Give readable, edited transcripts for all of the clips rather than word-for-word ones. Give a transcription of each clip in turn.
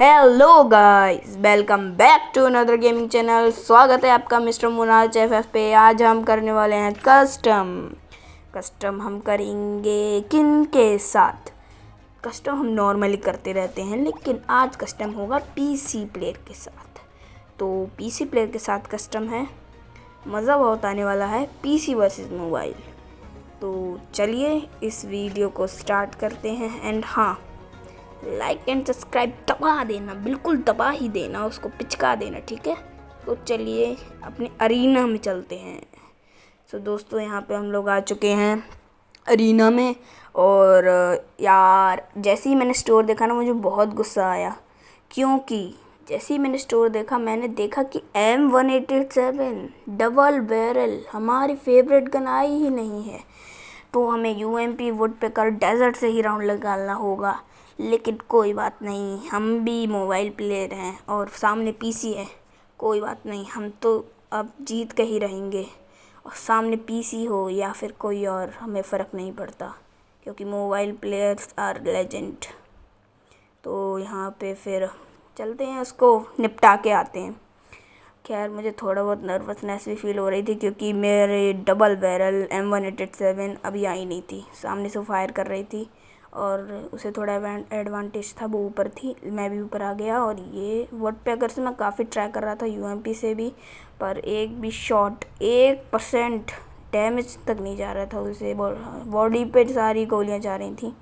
Hello guys, welcome back to another gaming channel. स्वागत है आपका मिस्टर मुनाज एफएफ पे। आज हम करने वाले हैं कस्टम हम करेंगे किन के साथ। कस्टम हम नॉर्मली करते रहते हैं, लेकिन आज कस्टम होगा पीसी प्लेयर के साथ। तो पीसी प्लेयर के साथ कस्टम है, मज़ा बहुत आने वाला है। PC versus mobile. तो चलिए इस वीडियो को स्टार्ट करते हैं। एंड हाँ, लाइक एंड सब्सक्राइब दबा देना, बिल्कुल दबा ही देना, उसको पिचका देना, ठीक है। तो चलिए अपने अरीना में चलते हैं। तो दोस्तों, यहाँ पे हम लोग आ चुके हैं अरीना में। और यार, जैसे ही मैंने स्टोर देखा ना, मुझे बहुत गुस्सा आया, क्योंकि जैसे ही मैंने स्टोर देखा, मैंने देखा कि M187 डबल बैरल हमारी फेवरेट गन आई ही नहीं है। तो हमें UMP वुडपेकर डेजर्ट से ही राउंड निकालना होगा। लेकिन कोई बात नहीं, हम भी मोबाइल प्लेयर हैं और सामने पीसी है। कोई बात नहीं, हम तो अब जीत के ही रहेंगे। और सामने पीसी हो या फिर कोई और, हमें फ़र्क नहीं पड़ता, क्योंकि मोबाइल प्लेयर्स आर लेजेंड। तो यहाँ पे फिर चलते हैं, उसको निपटा के आते हैं। खैर, मुझे थोड़ा बहुत नर्वसनेस भी फील हो रही थी, क्योंकि मेरे डबल बैरल M187 अभी आई नहीं थी। सामने से फायर कर रही थी और उसे थोड़ा एडवांटेज था, वो ऊपर थी, मैं भी ऊपर आ गया। और ये वुडपेकर से मैं काफ़ी ट्राई कर रहा था, UMP से भी, पर एक भी शॉट 1% डैमेज तक नहीं जा रहा था उसे। बॉडी पे सारी गोलियां जा रही थी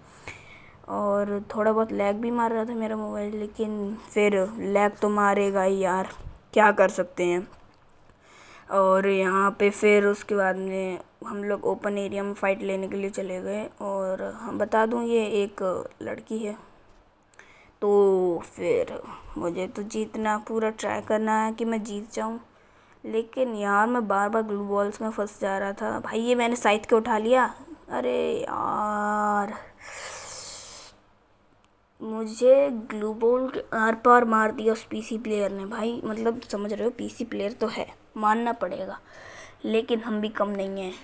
और थोड़ा बहुत लैग भी मार रहा था मेरा मोबाइल। लेकिन फिर लैग तो मारेगा ही यार, क्या कर सकते हैं। और यहाँ पे फिर उसके बाद में हम लोग ओपन एरिया में फ़ाइट लेने के लिए चले गए। और हम बता दूँ, ये एक लड़की है। तो फिर मुझे तो जीतना, पूरा ट्राई करना है कि मैं जीत जाऊँ। लेकिन यार, मैं बार बार ग्लू बॉल्स में फंस जा रहा था। भाई, ये मैंने साइड के उठा लिया। अरे यार, मुझे ग्लू बॉल के आर पार मार दिया उस पीसी प्लेयर ने। भाई, मतलब समझ रहे हो, पीसी प्लेयर तो है, मानना पड़ेगा, लेकिन हम भी कम नहीं हैं।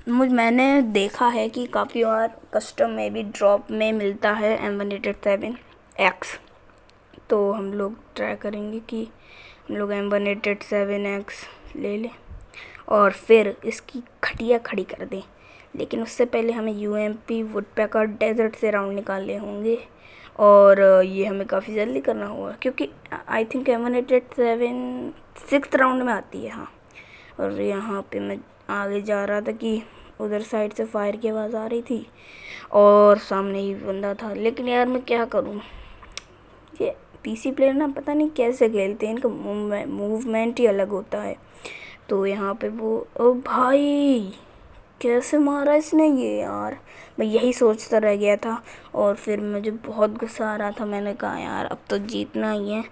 मैंने देखा है कि काफ़ी और कस्टम में भी ड्रॉप में मिलता है M187X। तो हम लोग ट्राई करेंगे कि हम लोग M187X ले लें और फिर इसकी खटिया खड़ी कर दें। लेकिन उससे पहले हमें UMP वुडपेकर डेजर्ट से राउंड निकालने होंगे। और ये हमें काफ़ी जल्दी करना होगा, क्योंकि I think M187 6th round में आती है। हाँ, और यहाँ पे मैं आगे जा रहा था कि उधर साइड से फायर की आवाज़ आ रही थी और सामने ही बंदा था। लेकिन यार, मैं क्या करूँ, ये पीसी प्लेयर ना पता नहीं कैसे खेलते हैं, इनका मूवमेंट ही अलग होता है। तो यहाँ पे वो, ओ भाई, कैसे मारा इसने ये यार। मैं यही सोचता रह गया था और फिर मुझे बहुत गुस्सा आ रहा था। मैंने कहा यार, अब तो जीतना ही है।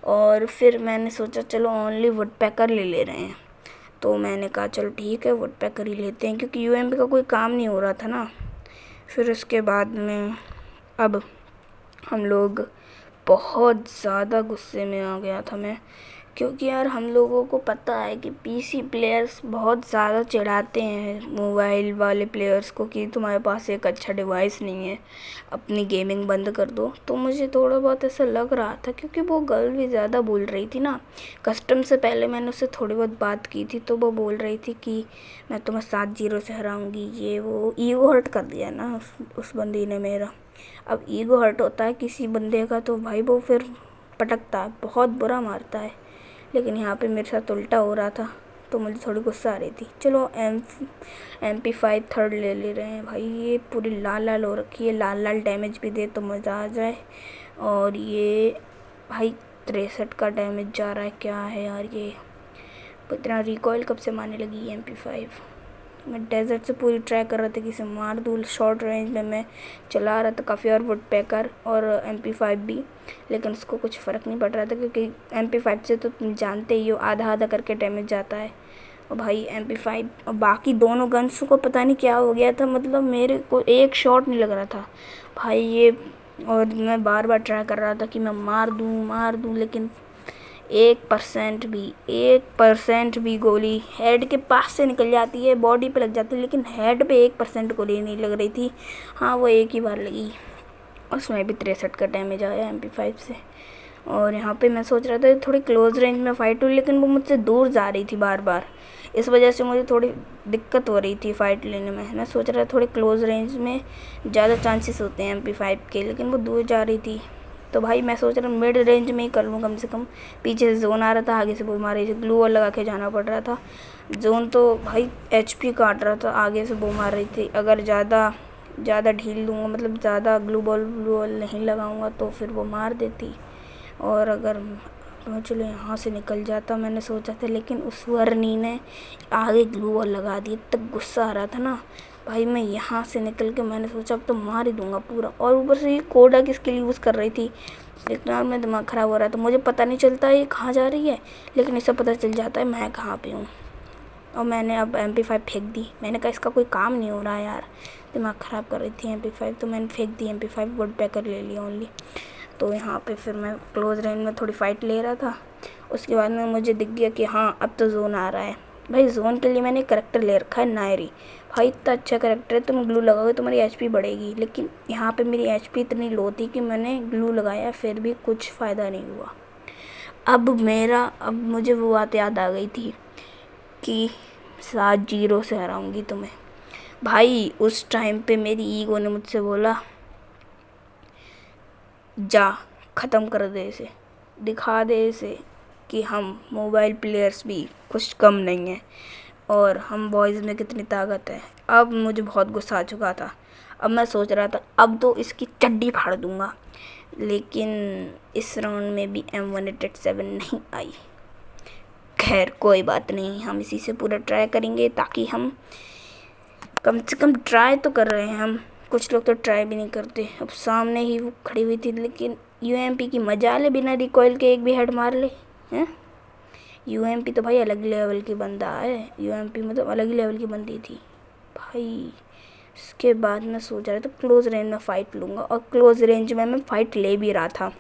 और फिर मैंने सोचा चलो ओनली वुडपेकर ले रहे हैं। तो मैंने कहा चलो ठीक है, वुडपेकर ही लेते हैं, क्योंकि UMP का कोई काम नहीं हो रहा था ना। फिर उसके बाद में अब हम लोग, बहुत ज़्यादा गुस्से में आ गया था मैं, क्योंकि यार हम लोगों को पता है कि पीसी प्लेयर्स बहुत ज़्यादा चिढ़ाते हैं मोबाइल वाले प्लेयर्स को कि तुम्हारे पास एक अच्छा डिवाइस नहीं है, अपनी गेमिंग बंद कर दो। तो मुझे थोड़ा बहुत ऐसा लग रहा था, क्योंकि वो गर्ल भी ज़्यादा बोल रही थी ना। कस्टम से पहले मैंने उससे थोड़ी बहुत बात की थी, तो वो बोल रही थी कि मैं तुम्हें 7-0 से हराऊँगी, ये वो। ईगो हर्ट कर दिया ना उस बंदी ने मेरा। अब ईगो हर्ट होता है किसी बंदे का, तो भाई वो फिर पटकता है, बहुत बुरा मारता है। लेकिन यहाँ पे मेरे साथ उल्टा हो रहा था, तो मुझे थोड़ी गुस्सा आ रही थी। चलो MP5 थर्ड ले रहे हैं। भाई, ये पूरी लाल लाल हो रखी है, लाल लाल डैमेज भी दे तो मज़ा आ जाए। और ये भाई 63 का डैमेज जा रहा है, क्या है यार ये। इतना रिकॉइल कब से मारने लगी MP5। मैं डेजर्ट से पूरी ट्राई कर रहा था कि इसे मार दूँ। शॉर्ट रेंज में मैं चला रहा था काफ़ी, और वुडपेकर और MP5 भी, लेकिन उसको कुछ फ़र्क नहीं पड़ रहा था, क्योंकि MP5 से तो तुम जानते ही हो, आधा आधा करके डैमेज जाता है। और भाई MP5 और बाकी दोनों गन्स को पता नहीं क्या हो गया था, मतलब मेरे को एक शॉट नहीं लग रहा था भाई ये। और मैं बार बार ट्राई कर रहा था कि मैं मार दूँ, लेकिन 1% भी गोली हेड के पास से निकल जाती है, बॉडी पे लग जाती है, लेकिन हेड पे 1% गोली नहीं लग रही थी। हाँ, वो एक ही बार लगी। उसमें भी 63 का डैमेज आया MP5 से। और यहाँ पे मैं सोच रहा था थोड़ी क्लोज रेंज में फ़ाइट हुई, लेकिन वो मुझसे दूर जा रही थी बार बार। इस वजह से मुझे थोड़ी दिक्कत हो रही थी फ़ाइट लेने में। मैं सोच रहा था थोड़ी क्लोज रेंज में ज़्यादा चांसेस होते हैं MP5 के, लेकिन वो दूर जा रही थी। तो भाई मैं सोच रहा हूँ मिड रेंज में ही कर लूँ कम से कम। पीछे से जोन आ रहा था, आगे से वो मार रही थी, ग्लू वॉल लगा के जाना पड़ रहा था। जोन तो भाई HP काट रहा था, आगे से वो मार रही थी। अगर ज़्यादा ढील दूँगा, मतलब ज़्यादा ग्लू वॉल नहीं लगाऊँगा तो फिर वो मार देती। और अगर चलो यहाँ से निकल जाता मैंने सोचा था, लेकिन उस वर्नी ने आगे ग्लू वॉल लगा दी। तक गुस्सा आ रहा था ना भाई, मैं यहाँ से निकल के मैंने सोचा अब तो मार ही दूंगा पूरा। और ऊपर से ये कोडा की स्किल यूज़ कर रही थी, इतना में दिमाग ख़राब हो रहा था। मुझे पता नहीं चलता ये कहाँ जा रही है, लेकिन इसे पता चल जाता है मैं कहाँ पे हूँ। और मैंने अब MP5 फेंक दी। मैंने कहा इसका कोई काम नहीं हो रहा यार, दिमाग ख़राब कर रही थी MP5, तो मैंने फेंक दी MP5। वुड पैकर ले लिया ओनली। तो यहाँ पे फिर मैं क्लोज रेंज में थोड़ी फ़ाइट ले रहा था। उसके बाद में मुझे दिख गया कि हाँ अब तो जोन आ रहा है। भाई जोन के लिए मैंने करेक्टर ले रखा है नायरी। भाई इतना अच्छा करेक्टर है, तुम ग्लू लगाओगे तुम्हारी HP बढ़ेगी। लेकिन यहाँ पे मेरी HP इतनी लो थी कि मैंने ग्लू लगाया, फिर भी कुछ फ़ायदा नहीं हुआ। अब मुझे वो बात याद आ गई थी कि 7-0 से हराऊंगी तुम्हें। भाई उस टाइम पे मेरी ईगो ने मुझसे बोला जा ख़त्म कर दे इसे, दिखा दे इसे कि हम मोबाइल प्लेयर्स भी कुछ कम नहीं हैं और हम बॉयज़ में कितनी ताकत है। अब मुझे बहुत गुस्सा आ चुका था। अब मैं सोच रहा था अब तो इसकी चड्डी फाड़ दूंगा, लेकिन इस राउंड में भी M187 नहीं आई। खैर कोई बात नहीं, हम इसी से पूरा ट्राई करेंगे, ताकि हम कम से कम ट्राई तो कर रहे हैं हम। कुछ लोग तो ट्राई भी नहीं करते। अब सामने ही वो खड़ी हुई थी, लेकिन UMP की मजा ले, बिना रिकॉइल के एक भी हेड मार ले हैं। UMP तो भाई अलग लेवल की बंदा है। UMP मतलब अलग ही लेवल की बंदी थी भाई। इसके बाद मैं सोच रहा था क्लोज रेंज में फ़ाइट लूँगा, और क्लोज रेंज में मैं फ़ाइट ले भी रहा था।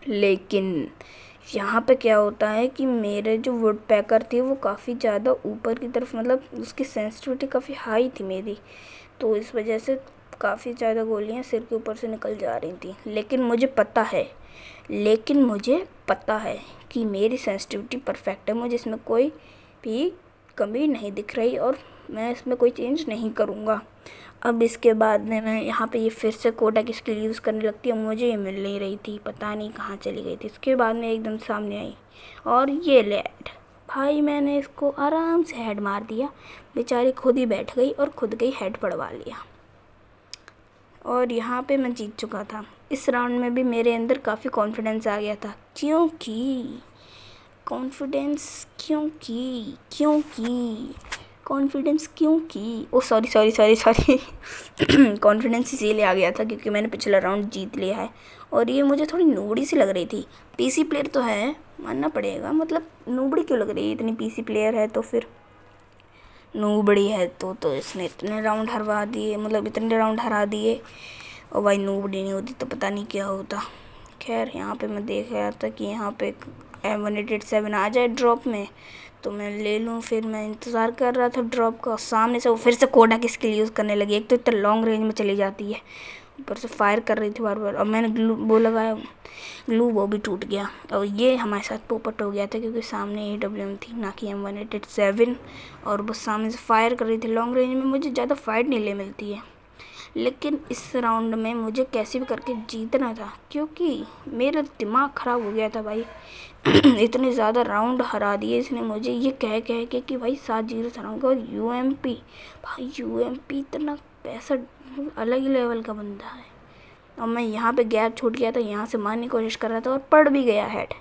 लेकिन यहाँ पे क्या होता है कि मेरे जो वुड पैकर थी वो काफ़ी ज़्यादा ऊपर की तरफ, मतलब उसकी सेंसिटिविटी काफ़ी हाई थी मेरी, तो इस वजह से काफ़ी ज़्यादा गोलियाँ सिर के ऊपर से निकल जा रही थी। लेकिन मुझे पता है कि मेरी सेंसिटिविटी परफेक्ट है, मुझे इसमें कोई भी कमी नहीं दिख रही, और मैं इसमें कोई चेंज नहीं करूँगा। अब इसके बाद में मैं यहाँ पे ये फिर से कोडा की स्किल यूज़ करने लगती है। मुझे ये मिल नहीं रही थी, पता नहीं कहाँ चली गई थी। इसके बाद में एकदम सामने आई और ये लेड भाई, मैंने इसको आराम से हेड मार दिया। बेचारी खुद ही बैठ गई और खुद का ही हेड पड़वा लिया, और यहाँ पे मैं जीत चुका था। इस राउंड में भी मेरे अंदर काफ़ी कॉन्फिडेंस आ गया था, क्योंकि ओ सॉरी कॉन्फिडेंस इसीलिए आ गया था क्योंकि मैंने पिछला राउंड जीत लिया है। और ये मुझे थोड़ी नूबड़ी सी लग रही थी। PC प्लेयर तो है, मानना पड़ेगा, मतलब नूबड़ी क्यों लग रही है, इतनी PC प्लेयर है तो फिर नूबड़ी है तो इसने इतने राउंड हरवा दिए, मतलब इतने राउंड हरा दिए। और भाई नूबड़ी नहीं होती तो पता नहीं क्या होता। खैर यहाँ पे मैं देख रहा था कि यहाँ पे M187 आ जाए ड्रॉप में तो मैं ले लूँ। फिर मैं इंतज़ार कर रहा था ड्रॉप का, सामने से वो फिर से कोडा की स्किल यूज़ करने लगी। एक तो इतना लॉन्ग रेंज में चली जाती है, ऊपर से फायर कर रही थी बार बार। और मैंने ग्लू लगाया, वो भी टूट गया। और ये हमारे साथ पोपट हो गया था क्योंकि सामने AWM थी ना कि M187, और वो सामने से फायर कर रही थी लॉन्ग रेंज में। मुझे ज़्यादा फाइट नहीं ले मिलती है, लेकिन इस राउंड में मुझे कैसे भी करके जीतना था क्योंकि मेरा दिमाग ख़राब हो गया था भाई। इतने ज़्यादा राउंड हरा दिए इसने मुझे, ये कह के कि भाई 7-0 से हराऊंगा। और UMP इतना पैसा अलग ही लेवल का बंदा है। और मैं यहाँ पे गैप छूट गया था, यहाँ से मारने की कोशिश कर रहा था और पड़ भी गया हेड।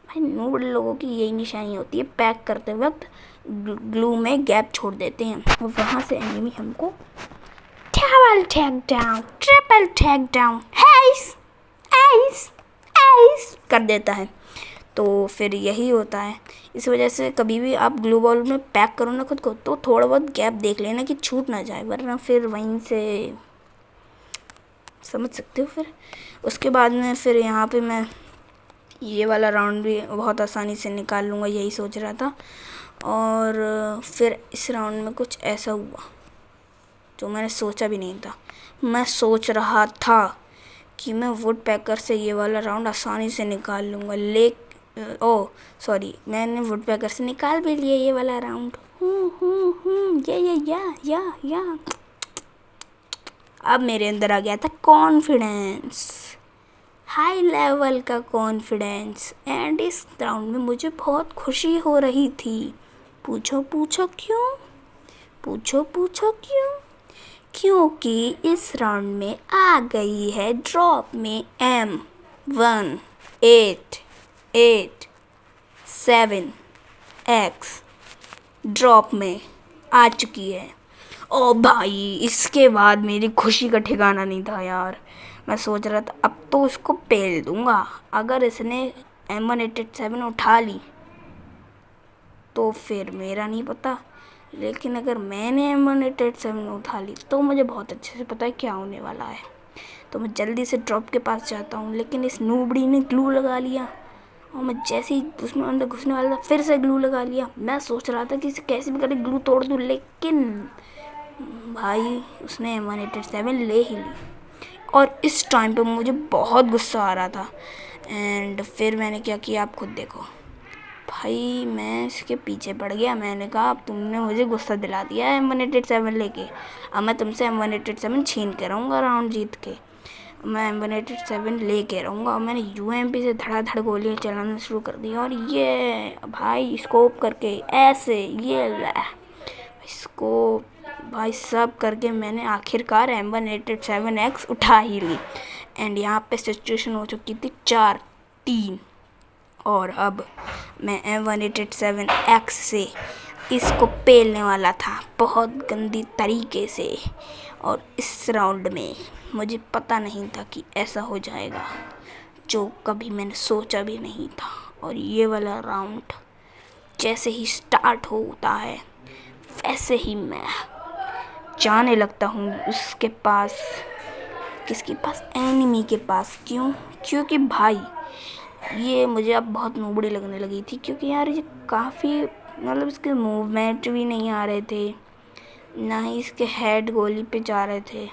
भाई नूबड़े लोगों की यही निशानी होती है, पैक करते वक्त ग्लू में गैप छोड़ देते हैं और वहाँ से एनिमी हमको double tag down, triple tag down, S कर देता है। तो फिर यही होता है। इस वजह से कभी भी आप ग्लू बॉल में पैक करो ना खुद को, तो थोड़ा बहुत गैप देख लेना कि छूट ना जाए, वरना फिर वहीं से समझ सकते हो। फिर उसके बाद में फिर यहाँ पे मैं ये वाला राउंड भी बहुत आसानी से निकाल लूँगा, यही सोच रहा था। और फिर इस राउंड में कुछ ऐसा हुआ जो मैंने सोचा भी नहीं था। मैं सोच रहा था कि मैं वुड पैकर से ये वाला राउंड आसानी से निकाल लूँगा। सॉरी, मैंने वुड पैकर से निकाल भी लिया ये वाला राउंड। या अब मेरे अंदर आ गया था कॉन्फिडेंस, हाई लेवल का कॉन्फिडेंस। एंड इस राउंड में मुझे बहुत खुशी हो रही थी। पूछो क्यों? क्योंकि इस राउंड में आ गई है ड्रॉप में M18887X ड्रॉप में आ चुकी है। ओ भाई, इसके बाद मेरी खुशी का ठिकाना नहीं था यार। मैं सोच रहा था अब तो इसको पेल दूंगा। अगर इसने M18887 उठा ली तो फिर मेरा नहीं पता, लेकिन अगर मैंने M18887 उठा ली तो मुझे बहुत अच्छे से पता है क्या होने वाला है। तो मैं जल्दी से ड्रॉप के पास जाता हूँ, लेकिन इस नूबड़ी ने ग्लू लगा लिया और मैं जैसे ही उसमें अंदर घुसने वाला था फिर से ग्लू लगा लिया। मैं सोच रहा था कि इसे कैसे भी करके ग्लू तोड़ दूँ, लेकिन भाई उसने M18887 ले ही ली। और इस टाइम पे मुझे बहुत गुस्सा आ रहा था। एंड फिर मैंने क्या किया आप खुद देखो। भाई मैं इसके पीछे पड़ गया। मैंने कहा अब तुमने मुझे गुस्सा दिला दिया है M18887 लेके, अब मैं तुमसे M18887 छीन के रहूँगा राउंड जीत के। मैं M18887 लेके रहूँगा। और मैंने UMP से धड़ाधड़ गोलियाँ चलाना शुरू कर दी। और ये भाई स्कोप करके ऐसे ये स्कोप भाई सब करके मैंने आखिरकार M18887X उठा ही ली। एंड यहाँ पे सिचुएशन हो चुकी थी 4-3। और अब मैं M18887X से इसको पेलने वाला था बहुत गंदी तरीके से। और इस राउंड में मुझे पता नहीं था कि ऐसा हो जाएगा, जो कभी मैंने सोचा भी नहीं था। और ये वाला राउंड जैसे ही स्टार्ट होता है वैसे ही मैं जाने लगता हूँ उसके पास, किसके पास, एनिमी के पास। क्योंकि भाई ये मुझे अब बहुत नूबड़ी लगने लगी थी। क्योंकि यार ये काफ़ी मतलब इसके मूवमेंट भी नहीं आ रहे थे, ना ही इसके हेड गोली पे जा रहे थे।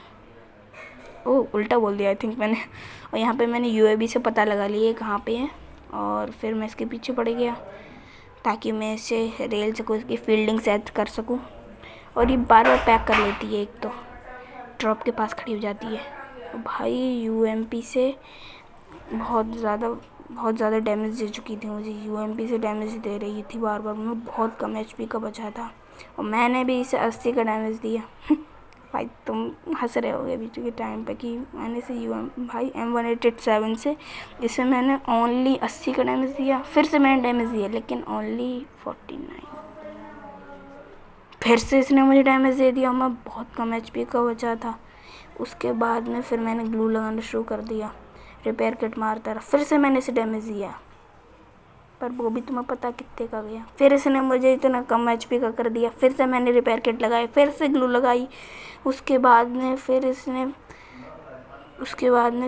उल्टा बोल दिया आई थिंक मैंने। और यहाँ पे मैंने UAV से पता लगा लिया कहाँ पे है। और फिर मैं इसके पीछे पड़ गया ताकि मैं इसे रेल से कोई इसकी फील्डिंग सेट कर सकूँ। और ये बार बार पैक कर लेती है, एक तो ड्रॉप के पास खड़ी हो जाती है। तो भाई UMP से बहुत ज़्यादा डैमेज दे चुकी थी मुझे। UMP से डैमेज दे रही थी बार बार। मैं बहुत कम HP का बचा था और मैंने भी इसे 80 का डैमेज दिया। भाई तुम हंस रहे होगे बीच के टाइम पे कि मैंने इसे भाई M18887 से इसे मैंने ओनली 80 का डैमेज दिया। फिर से मैंने डैमेज दिया लेकिन ओनली 49। फिर से इसने मुझे डैमेज दे दिया और मैं बहुत कम HP का बचा था। उसके बाद में फिर मैंने ग्लू लगाना शुरू कर दिया, रिपेयर किट मारता रहा। फिर से मैंने इसे डैमेज दिया, पर वो भी तुम्हें पता कितने का गया। फिर इसने मुझे इतना कम HP का कर दिया। फिर से मैंने रिपेयर किट लगाई, फिर से ग्लू लगाई। उसके बाद में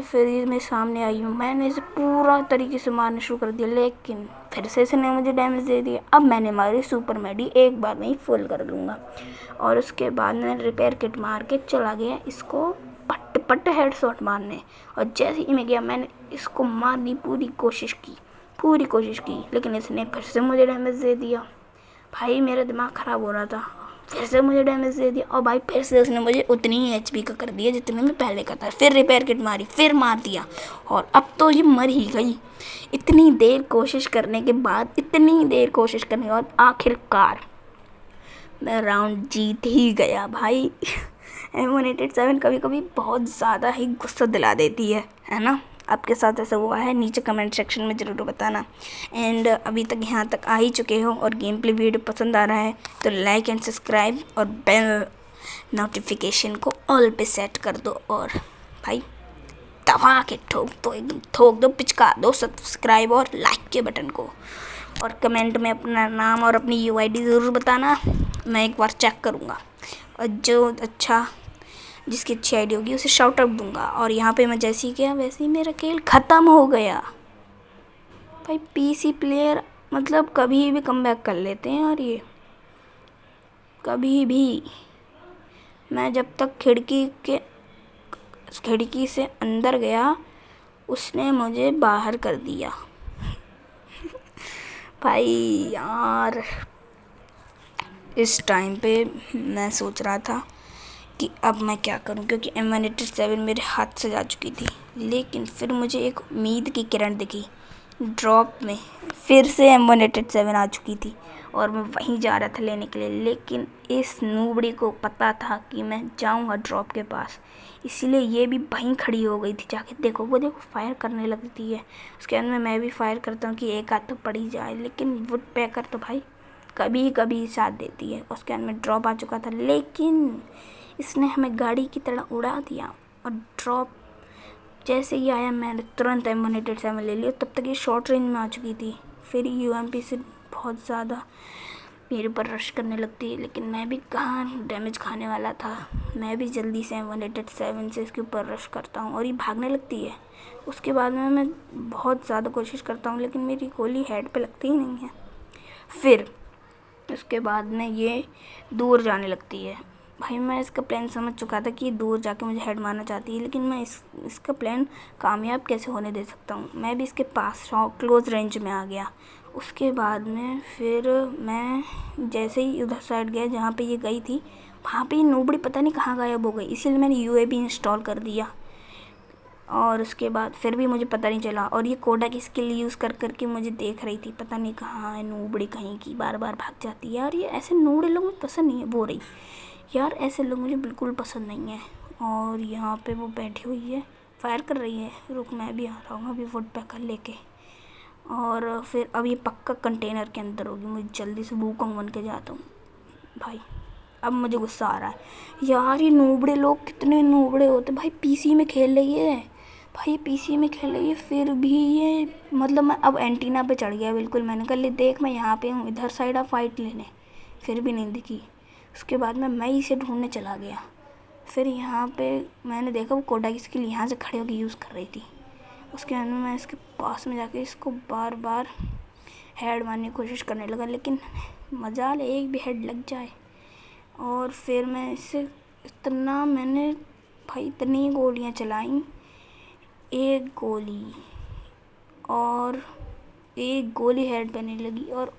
फिर ये मेरे सामने आई हूँ। मैंने इसे पूरा तरीके से मारना शुरू कर दिया, लेकिन फिर से इसने मुझे डैमेज दे दिया। अब मैंने मारी सुपर मेडी, एक बार में ही फुल कर लूँगा। और उसके बाद मैंने रिपेयर किट मार के चला गया इसको पट हेडशॉट मारने। और जैसे ही मैं गया मैंने इसको मारने की पूरी कोशिश की, लेकिन इसने फिर से मुझे डैमेज दे दिया। भाई मेरा दिमाग ख़राब हो रहा था। फिर से मुझे डैमेज दे दिया और भाई फिर से उसने मुझे उतनी ही HP का कर दिया जितने में पहले का था। फिर रिपेयर किट मारी, फिर मार दिया और अब तो ये मर ही गई। इतनी देर कोशिश करने के बाद आखिरकार मैं राउंड जीत ही गया भाई। M18887 कभी कभी बहुत ज़्यादा ही गुस्सा दिला देती है ना। आपके साथ ऐसा हुआ है? नीचे कमेंट सेक्शन में ज़रूर बताना। एंड अभी तक यहाँ तक आ ही चुके हो और गेम प्ले वीडियो पसंद आ रहा है तो लाइक एंड सब्सक्राइब और बेल नोटिफिकेशन को ऑल पे सेट कर दो। और भाई दबा के ठोक दो, पिचका दो सब्सक्राइब और लाइक के बटन को। और कमेंट में अपना नाम और अपनी UID ज़रूर बताना, मैं एक बार चेक करूँगा। और जिसकी अच्छी आईडी होगी उसे शाउट आउट दूंगा। और यहाँ पे मैं जैसे ही किया वैसे ही मेरा खेल ख़त्म हो गया। भाई PC प्लेयर मतलब कभी भी कमबैक कर लेते हैं। और ये कभी भी, मैं जब तक खिड़की के उस खिड़की से अंदर गया, उसने मुझे बाहर कर दिया। भाई यार, इस टाइम पे मैं सोच रहा था कि अब मैं क्या करूं, क्योंकि M187 मेरे हाथ से जा चुकी थी। लेकिन फिर मुझे एक उम्मीद की किरण दिखी। ड्रॉप में फिर से M187 आ चुकी थी और मैं वहीं जा रहा था लेने के लिए। लेकिन इस नूबड़ी को पता था कि मैं जाऊंगा ड्रॉप के पास, इसीलिए ये भी वहीं खड़ी हो गई थी। जाके देखो, वो देखो फायर करने लगती है। उसके अंदर में मैं भी फायर करता हूँ कि एक आध तो पड़ ही जाए। लेकिन वुड पैकर तो भाई कभी कभी साथ देती है। उसके अंदर में ड्रॉप आ चुका था, लेकिन इसने हमें गाड़ी की तरह उड़ा दिया। और ड्रॉप जैसे ही आया, मैंने तुरंत M187 ले लिया। तब तक ये शॉर्ट रेंज में आ चुकी थी। फिर UMP से बहुत ज़्यादा मेरे ऊपर रश करने लगती है, लेकिन मैं भी कहाँ डैमेज खाने वाला था। मैं भी जल्दी से M187 से इसके ऊपर रश करता हूँ और ये भागने लगती है। उसके बाद में मैं बहुत ज़्यादा कोशिश करता हूँ, लेकिन मेरी गोली हेड पे लगती ही नहीं है। फिर उसके बाद में ये दूर जाने लगती है। भाई मैं इसका प्लान समझ चुका था कि ये दूर जाके मुझे हेड मारना चाहती है, लेकिन मैं इसका प्लान कामयाब कैसे होने दे सकता हूँ। मैं भी इसके पास क्लोज रेंज में आ गया। उसके बाद में फिर मैं जैसे ही उधर साइड गया जहाँ पे ये गई थी, वहाँ पे ये नूबड़ी पता नहीं कहाँ गायब हो गई। इसीलिए मैंने UAV इंस्टॉल कर दिया और उसके बाद फिर भी मुझे पता नहीं चला। और ये कोडा की स्किल यूज़ कर करके मुझे देख रही थी। पता नहीं कहाँ है नूबड़ी, कहीं की बार बार भाग जाती है। यार ये ऐसे नूबड़े लोग मुझे पसंद नहीं है। वो रही यार, ऐसे लोग मुझे बिल्कुल पसंद नहीं है। और यहाँ पे वो बैठी हुई है, फायर कर रही है। रुक, मैं भी आ रहा हूँ अभी वुड पैकर लेके। और फिर अब ये पक्का कंटेनर के अंदर होगी। मुझे जल्दी से वूकोंग बन के जाता हूँ। भाई अब मुझे गुस्सा आ रहा है यार, ये नूबड़े लोग कितने नूबड़े होते। भाई PC में खेल रही है, भाई PC में खेल रही है, फिर भी ये मतलब मैं अब एंटीना पे चढ़ गया बिल्कुल। मैंने कहा ले देख, मैं यहाँ पे हूँ, इधर साइड आ फाइट लेने। फिर भी नहीं दिखी। उसके बाद मैं इसे ढूंढने चला गया। फिर यहाँ पे मैंने देखा वो कोडा की स्किल यहाँ से खड़े होकर यूज़ कर रही थी। उसके अंदर मैं इसके पास में जाके इसको बार बार हेड मारने की कोशिश करने लगा, लेकिन मजाल एक भी हेड लग जाए। और फिर मैं इससे मैंने भाई इतनी गोलियाँ चलाई, एक गोली हेड पे नहीं लगी। और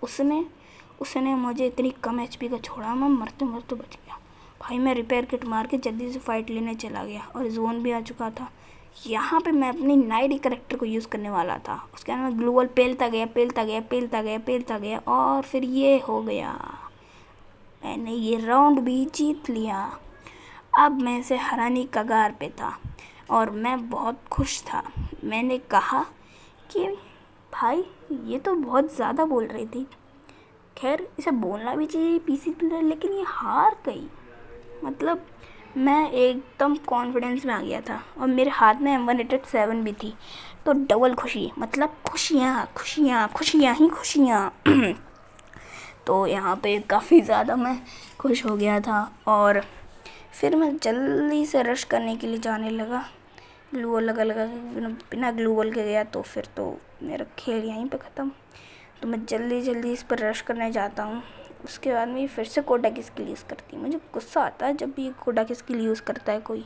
उसने मुझे इतनी कम HP का छोड़ा, मैं मरते मरते बच गया। भाई मैं रिपेयर किट मार के जल्दी से फाइट लेने चला गया और जोन भी आ चुका था। यहाँ पे मैं अपनी नाइडी करेक्टर को यूज़ करने वाला था। उसके बाद मैं ग्लूवल पेलता गया और फिर ये हो गया। मैंने ये राउंड भी जीत लिया। अब मैं इसे हराने कगार पे था और मैं बहुत खुश था। मैंने कहा कि भाई ये तो बहुत ज़्यादा बोल रही थी। खैर इसे बोलना भी चाहिए PC प्लेयर, लेकिन ये हार गई। मतलब मैं एकदम कॉन्फिडेंस में आ गया था और मेरे हाथ में M187 भी थी। तो डबल खुशी, मतलब खुशियाँ ही खुशियाँ। तो यहाँ पे काफ़ी ज़्यादा मैं खुश हो गया था और फिर मैं जल्दी से रश करने के लिए जाने लगा। ग्लूवल लगा बिना ग्लूवल के गया तो फिर तो मेरा खेल यहीं पे ख़त्म। तो मैं जल्दी इस पर रश करने जाता हूँ। उसके बाद में फिर से कोडा की स्किल यूज़ करती है। मुझे गुस्सा आता है जब भी कोडा की स्किल यूज़ करता है कोई।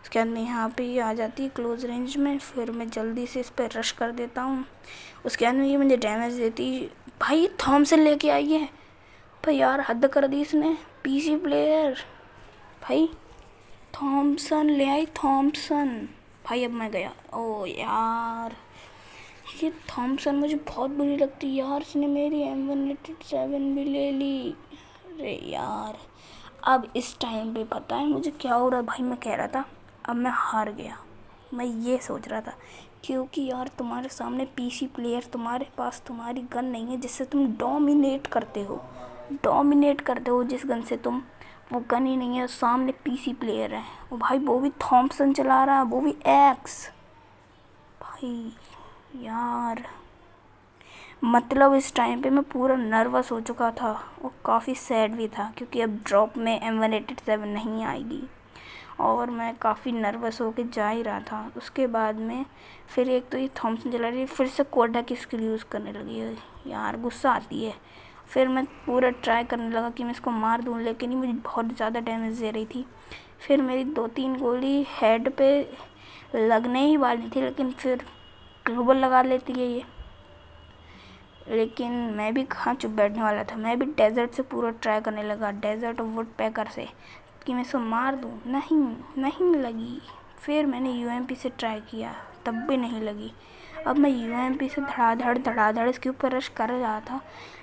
उसके बाद में यहाँ पे ये आ जाती है क्लोज रेंज में। फिर मैं जल्दी से इस पर रश कर देता हूँ। उसके बाद में ये मुझे डैमेज देती। भाई थॉमसन लेके आई है। भाई यार हद कर दी इसने, PC प्लेयर। भाई थॉमसन ले आई, थॉमसन। भाई अब मैं गया। ओ यार, ये थॉमसन मुझे बहुत बुरी लगती है यार। इसने मेरी M187 भी ले ली। अरे यार, अब इस टाइम पे पता है मुझे क्या हो रहा है। भाई मैं कह रहा था अब मैं हार गया। मैं ये सोच रहा था क्योंकि यार तुम्हारे सामने PC प्लेयर, तुम्हारे पास तुम्हारी गन नहीं है जिससे तुम डोमिनेट करते हो जिस गन से तुम, वो गन ही नहीं है। सामने PC प्लेयर है और भाई वो भी थॉमसन चला रहा है, वो भी एक्स। भाई यार मतलब इस टाइम पे मैं पूरा नर्वस हो चुका था और काफ़ी सैड भी था क्योंकि अब ड्रॉप में M187 नहीं आएगी और मैं काफ़ी नर्वस होके जा ही रहा था। उसके बाद में फिर एक तो ये थॉमसन चला रही, फिर से कोडा की स्किल यूज़ करने लगी है। यार गुस्सा आती है। फिर मैं पूरा ट्राई करने लगा कि मैं इसको मार दूँ, लेकिन ये मुझे बहुत ज़्यादा डैमेज दे रही थी। फिर मेरी 2-3 गोली हेड पे लगने ही वाली थी, लेकिन फिर ग्लूबल लगा लेती है ये। लेकिन मैं भी कहाँ चुप बैठने वाला था, मैं भी डेजर्ट से पूरा ट्राई करने लगा, डेजर्ट और वुड पैकर से, कि मैं इसको मार दूँ। नहीं लगी। फिर मैंने यूएमपी से ट्राई किया, तब भी नहीं लगी। अब मैं यूएमपी से धड़ाधड़ इसके ऊपर रश कर रहा था,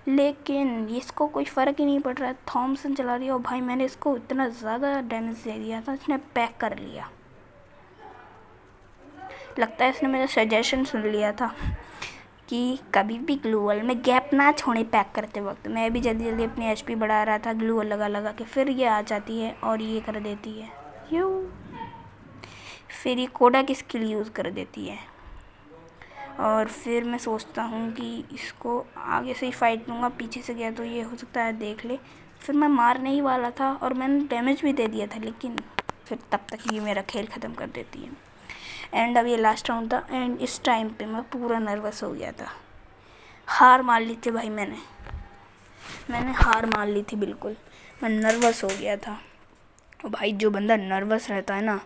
लेकिन इसको कोई फ़र्क ही नहीं पड़ रहा है। थॉमसन चला रही है और भाई मैंने इसको इतना ज़्यादा डैमेज दे दिया था, इसने पैक कर लिया। लगता है इसने मेरा सजेशन सुन लिया था कि कभी भी ग्लूवल में गैप ना छोड़े पैक करते वक्त। मैं भी जल्दी जल्दी अपनी एचपी बढ़ा रहा था ग्लूवल लगा के, फिर ये आ जाती है और ये कर देती है फिर ये कोडा की स्किल यूज़ कर देती है। और फिर मैं सोचता हूँ कि इसको आगे से ही फाइट लूँगा, पीछे से गया तो ये हो सकता है देख ले। फिर मैं मारने ही वाला था और मैंने डैमेज भी दे दिया था, लेकिन फिर तब तक ये मेरा खेल ख़त्म कर देती है। एंड अब ये लास्ट राउंड था, एंड इस टाइम पे मैं पूरा नर्वस हो गया था। हार मान ली थी भाई, मैंने हार मान ली थी बिल्कुल। मैं नर्वस हो गया था। और भाई जो बंदा नर्वस रहता है ना,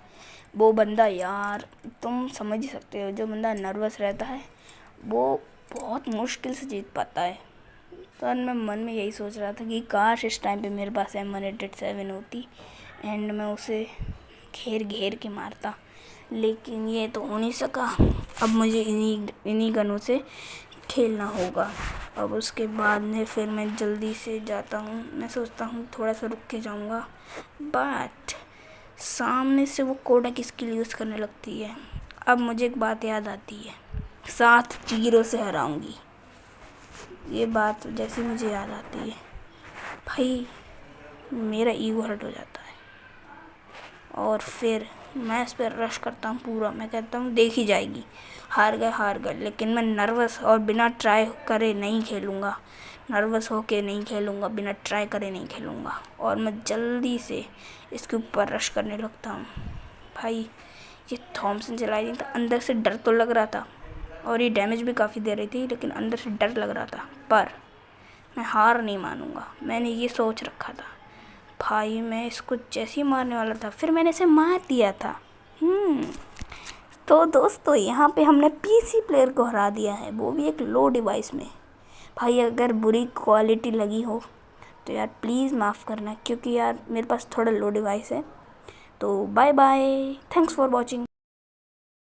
वो बंदा यार तुम समझ ही सकते हो, जो बंदा नर्वस रहता है वो बहुत मुश्किल से जीत पाता है। तो मैं मन में यही सोच रहा था कि काश इस टाइम पे मेरे पास M187 होती एंड मैं उसे घेर के मारता, लेकिन ये तो हो नहीं सका। अब मुझे इन्हीं गनों से खेलना होगा। अब उसके बाद में फिर मैं जल्दी से जाता हूँ। मैं सोचता हूँ थोड़ा सा रुक के जाऊँगा, बट सामने से वो कोडा की स्किल यूज़ करने लगती है। अब मुझे एक बात याद आती है, 7 तीरों से हराऊँगी। ये बात जैसे मुझे याद आती है भाई मेरा ईगो हर्ट हो जाता है, और फिर मैं इस पर रश करता हूँ पूरा। मैं कहता हूँ देख ही जाएगी, हार गए, लेकिन मैं नर्वस और बिना ट्राई करे नहीं खेलूँगा, नर्वस होके नहीं खेलूँगा, बिना ट्राई करे नहीं खेलूँगा। और मैं जल्दी से इसके ऊपर रश करने लगता हूँ। भाई ये थॉमसन चला रही था, अंदर से डर तो लग रहा था और ये डैमेज भी काफ़ी दे रही थी, लेकिन अंदर से डर लग रहा था। पर मैं हार नहीं मानूँगा, मैंने ये सोच रखा था। भाई मैं इसको जैसे ही मारने वाला था, फिर मैंने इसे मार दिया था। तो दोस्तों यहाँ पे हमने पीसी प्लेयर को हरा दिया है, वो भी एक लो डिवाइस में। भाई अगर बुरी क्वालिटी लगी हो तो यार प्लीज़ माफ़ करना, क्योंकि यार मेरे पास थोड़ा लो डिवाइस है। तो bye bye, thanks for watching.